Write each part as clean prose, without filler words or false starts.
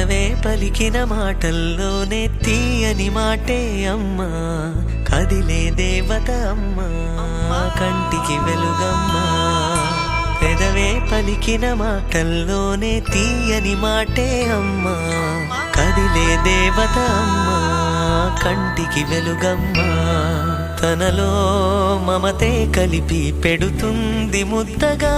పెదవే పలికిన మాటల్లోనే తీయని మాటే అమ్మా, కదిలే దేవత అమ్మా, కంటికి వెలుగమ్మా. పెదవే పలికిన మాటల్లోనే తీయని మాటే అమ్మా, కదిలే దేవత అమ్మా, కంటికి వెలుగమ్మా. తనలో మమతే కలిపి పెడుతుంది ముద్దగా,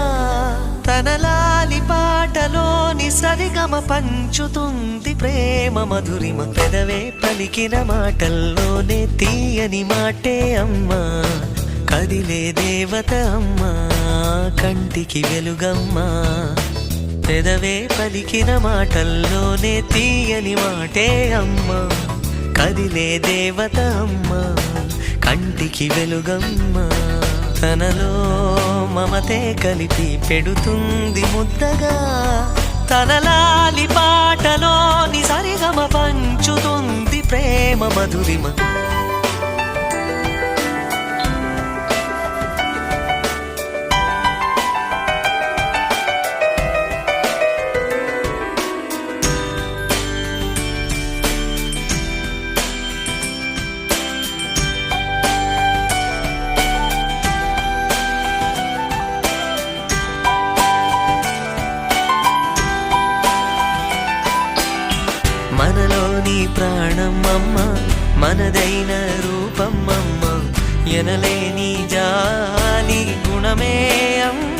తన లాలి పాటలోని సరిగమ పంచుతుంది ప్రేమ మధురిమ. పెదవే పలికిన మాటల్లోనే తీయని మాటే అమ్మా, కదిలే దేవత అమ్మా, కంటికి వెలుగమ్మా. పెదవే పలికిన మాటల్లోనే తీయని మాటే అమ్మా, కదిలే దేవత అమ్మా, కంటికి వెలుగమ్మా. తనలో మమతే కలిపి పెడుతుంది ముద్దగా, తన లాలి పాటలోని సరిగమ పంచుతుంది ప్రేమ మధురిమ. మనలోని ప్రాణం అమ్మ, మనదైన రూపం అమ్మ, ఎనలేని జాలి గుణమే అమ్మ.